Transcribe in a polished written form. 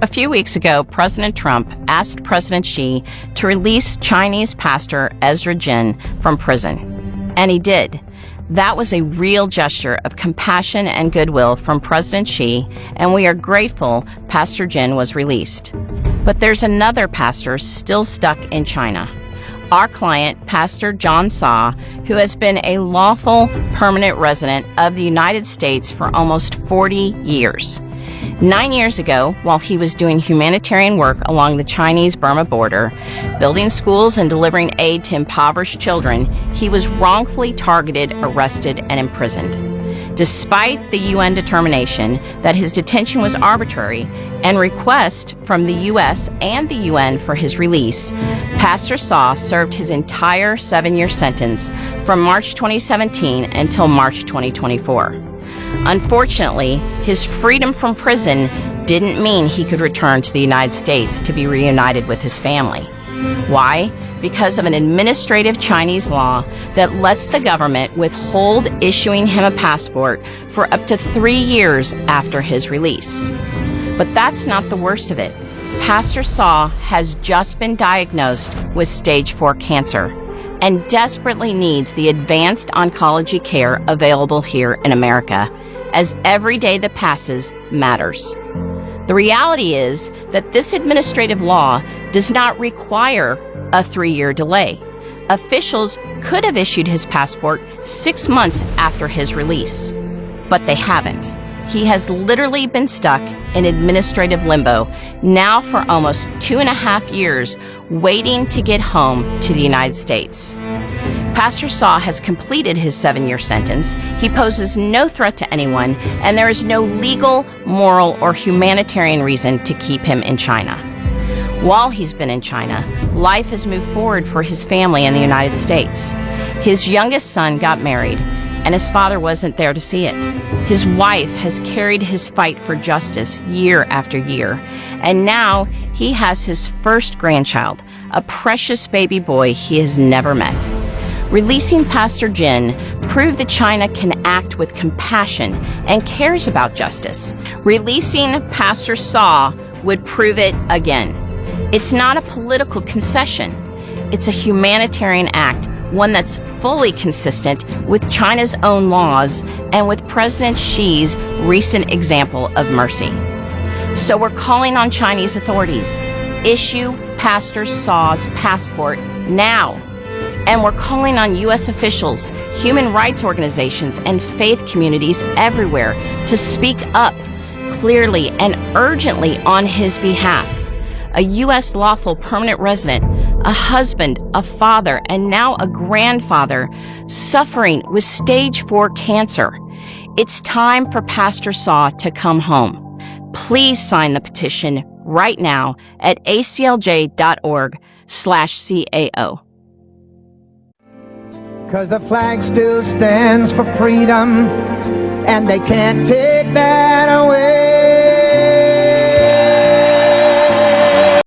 A few weeks ago, President Trump asked President Xi to release Chinese pastor Ezra Jin from prison. And he did. That was a real gesture of compassion and goodwill from President Xi, and we are grateful Pastor Jin was released. But there's another pastor still stuck in China. Our client, Pastor John Saw, who has been a lawful permanent resident of the United States for almost 40 years. 9 years ago, while he was doing humanitarian work along the Chinese-Burma border, building schools and delivering aid to impoverished children, he was wrongfully targeted, arrested, and imprisoned. Despite the UN determination that his detention was arbitrary and request from the U.S. and the UN for his release, Pastor Saw served his entire 7-year sentence from March 2017 until March 2024. Unfortunately, his freedom from prison didn't mean he could return to the United States to be reunited with his family. Why? Because of an administrative Chinese law that lets the government withhold issuing him a passport for up to 3 years after his release. But that's not the worst of it. Pastor Saw has just been diagnosed with stage 4 cancer and desperately needs the advanced oncology care available here in America, as every day that passes matters. The reality is that this administrative law does not require a 3-year delay. Officials could have issued his passport 6 months after his release, but they haven't. He has literally been stuck in administrative limbo now for almost 2.5 years, waiting to get home to the United States. Pastor Saw has completed his 7-year sentence. He poses no threat to anyone, and there is no legal, moral, or humanitarian reason to keep him in China. While he's been in China, life has moved forward for his family in the United States. His youngest son got married, and his father wasn't there to see it. His wife has carried his fight for justice year after year, and now he has his first grandchild, a precious baby boy he has never met. Releasing Pastor Jin proved that China can act with compassion and cares about justice. Releasing Pastor Saw would prove it again. It's not a political concession. It's a humanitarian act, one that's fully consistent with China's own laws and with President Xi's recent example of mercy. So we're calling on Chinese authorities, issue Pastor Saw's passport now. And we're calling on U.S. officials, human rights organizations, and faith communities everywhere to speak up clearly and urgently on his behalf. A U.S. lawful permanent resident, a husband, a father, and now a grandfather suffering with stage 4 cancer. It's time for Pastor Saw to come home. Please sign the petition right now at aclj.org/CAO. 'Cause the flag still stands for freedom, and they can't take that away.